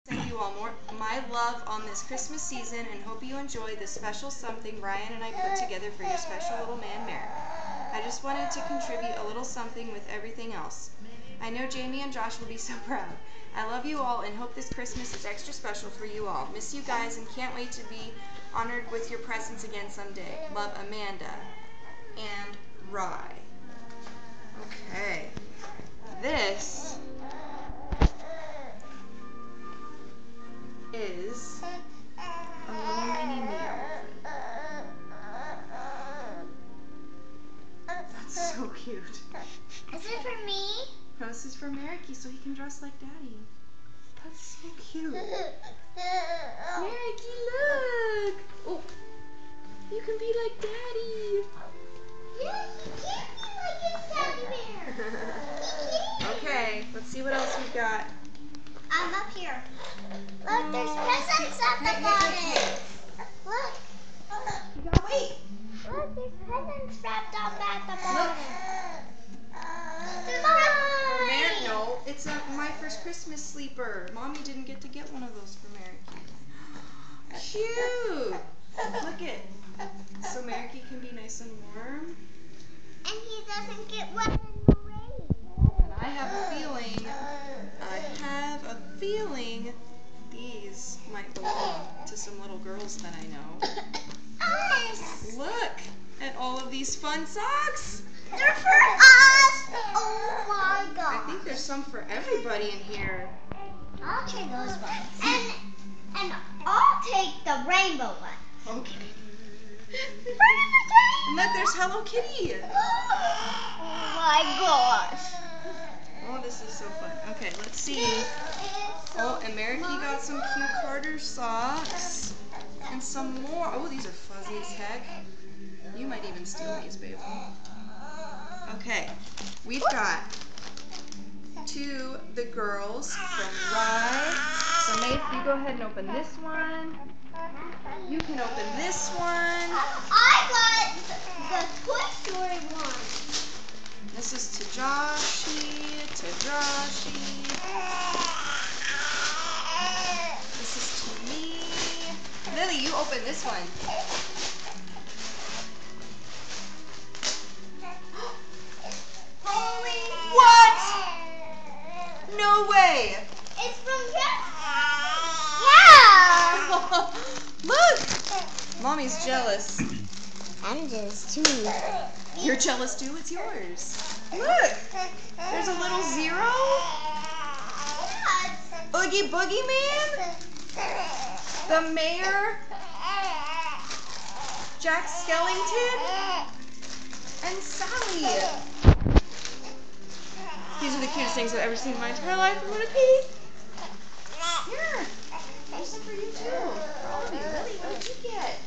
Send you all my love on this Christmas season and hope you enjoy the special something Ryan and I put together for your special little man, Merrick. I just wanted to contribute a little something with everything else. I know Jamie and Josh will be so proud. I love you all and hope this Christmas is extra special for you all. Miss you guys and can't wait to be honored with your presence again someday. Love, Amanda and Rye. Okay. This is a little mini me outfit. That's so cute. Is it for me? No, this is for Merricky so he can dress like Daddy. That's so cute. Merricky, look! Oh, you can be like Daddy. Yeah, he can be like his teddy bear. Okay, let's see what else we've got. I'm up here. Look, there's presents at the bottom. Look. You gotta wait. Look, there's presents wrapped up at the bottom. No, it's my first Christmas sleeper. Mommy didn't get to get one of those for Merricky. Cute. Look it. So Merricky can be nice and warm. And he doesn't get wet in the rain. And I have a feeling these might belong to some little girls that I know. Us. Look at all of these fun socks. They're for us. Oh my I God. think there's some for everybody in here. I'll take those ones. And I'll take the rainbow one. Okay. And Look, there's Hello Kitty. Oh my gosh. Oh, this is so fun. Okay, let's see. Oh, and Merricky got some cute Carter socks. And some more. Oh, these are fuzzy as heck. You might even steal these, babe. Okay, we've got to the girls from Rye. So, Mace, you go ahead and open this one. You can open this one. I got the Toy Story one. This is to Joshy, This is to me. Lily, you open this one. Holy, what? No way. It's from Jeff. Yeah. Look. Mommy's jealous. I'm just too. You're jealous too? It's yours. Look. There's a little zero. Oogie Boogie Man. The Mayor. Jack Skellington. And Sally. These are the cutest things I've ever seen in my entire life. I'm gonna pee. Here. There's some for you too. For all of you. Lily, what did you get?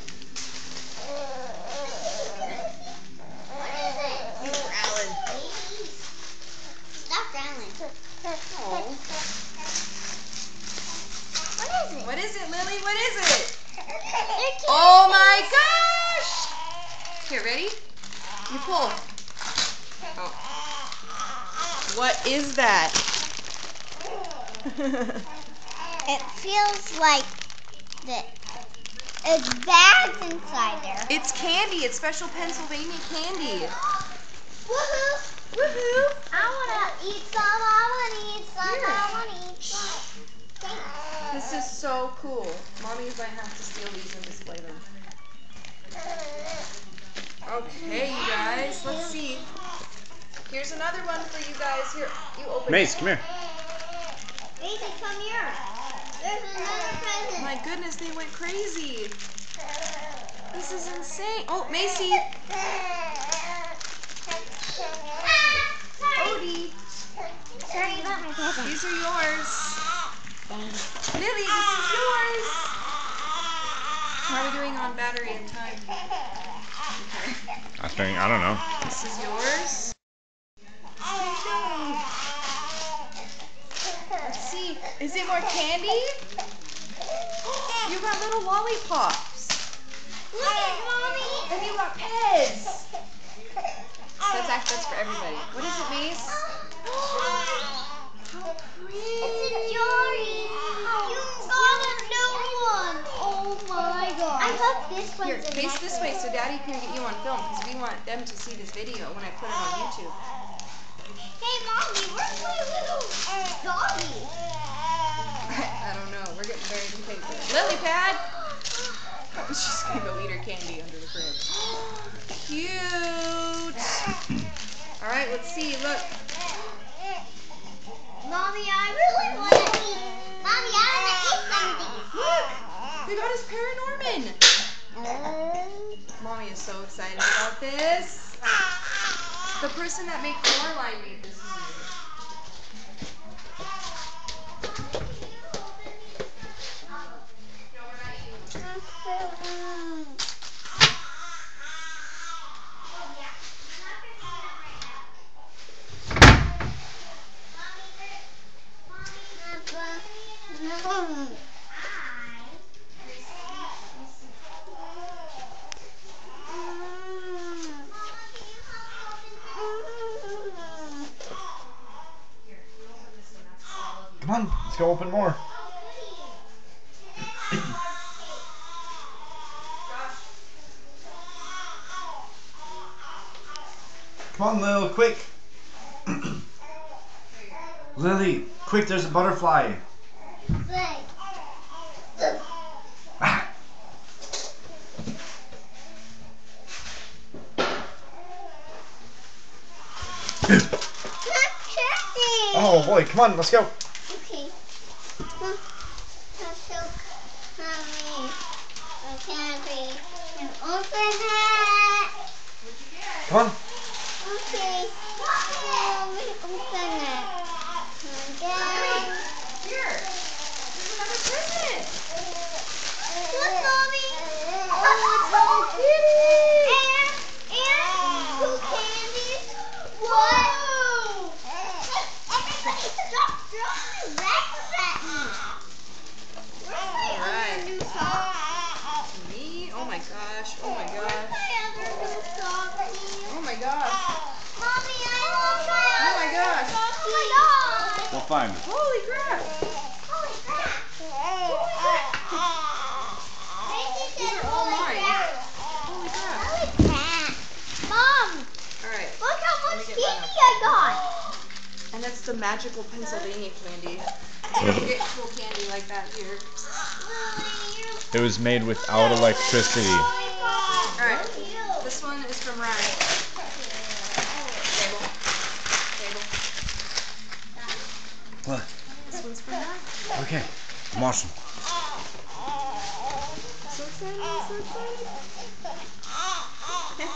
What is it? He's growling. Stop growling. Oh. What is it? What is it, Lily? What is it? They're cute. Oh my gosh! Here, ready? You pull. Oh. What is that? It feels like it's bags inside there. It's candy. It's special Pennsylvania candy. Woohoo! Woohoo! I wanna eat some. I wanna eat some. Here. I wanna eat some. Thanks. This is so cool. Mommy might have to steal these and display them. Okay, you guys. Let's see. Here's another one for you guys. Here, you open Mace, it. come here. Macy, come here. There's another present. My goodness, they went crazy. This is insane. Oh, Macy. Odie. Sorry about my present. These are yours. Lily, this is yours. How are we doing on battery and time? Okay. I don't know. This is yours. Let's see. Is it more candy? You got little lollipops. Look at Mommy. And you got Pez. That's for everybody. What is it, Mace? How pretty. It's a jewelry. You look, this one's Here, a face this way necklace. so Daddy can get you on film because we want them to see this video when I put it on YouTube. Hey, Mommy, where's my little doggy? I don't know. We're getting buried in paper. Lily pad! She's gonna go eat her candy under the crib. Cute! Alright, let's see. Look. Mommy, I really want to eat. Mommy, I want to eat some of these. Look! They got us Paranorman! Mommy is so excited about this. The person that made Coraline made this movie. Come on, let's go open more. Come on, Lil, quick. Lily, quick, there's a butterfly. Ah. Oh boy, come on, let's go. Okay. That's so coming. I can't be. And open it. Come on. Okay. Let me open it. And then. Here! There's another present! Look, Mommy. Oh, it's so pretty. And two candies. What? Everybody stop throwing racks at me. Where's my other new sock? Me? Oh my gosh. Oh my Where's gosh. my other new sock? Oh my gosh. Mommy, I lost my Oh my other gosh. sock. Oh my gosh. We'll find it. Holy crap! Holy crap. Holy crap. Macy said These are all holy mine. crap. Holy crap. Holy crap. Mom, Alright. look how Let much me candy get I got. And that's the magical Pennsylvania candy. You don't get cool candy like that here. It was made without electricity. Alright. This one is from Ryan. Table. Table. What? This one's from Ryan. Okay, I'm awesome. So excited. I'm so excited. Yes.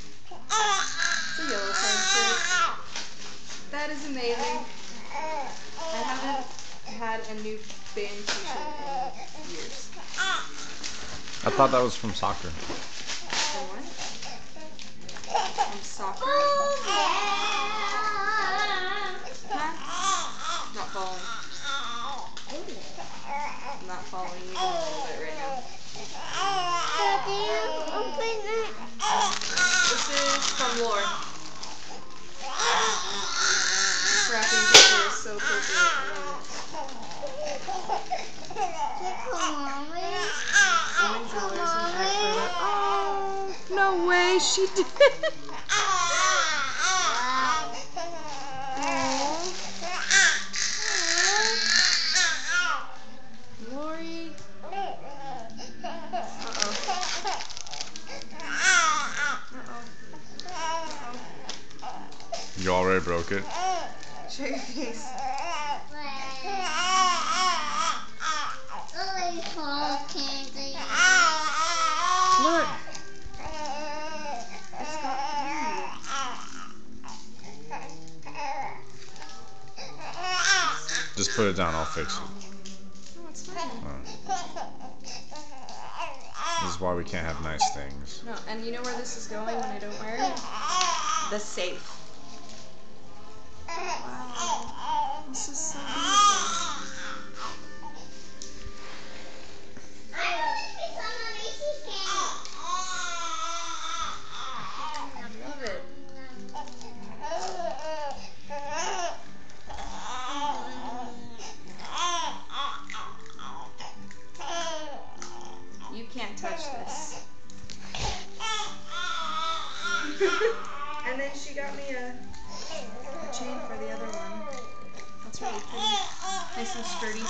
It's a yellow sunset. That is amazing. I haven't had a new band t-shirt in years. I thought that was from soccer. From what? From soccer? Huh? Not following. I'm not following you a little bit right now. This is from Lore. This wrapping paper is so pretty. I love it. Women's Rollers and Jack Furler. Oh, no way, she did. Lori. You already broke it. Show your face. Look. It's got candy. Just put it down, I'll fix it. No, it's fine. This is why we can't have nice things. No, and you know where this is going when I don't wear it? The safe. Wow. This is so beautiful. I love it. can't touch this. And then she got me a chain for the other one. That's really pretty. Nice and sturdy.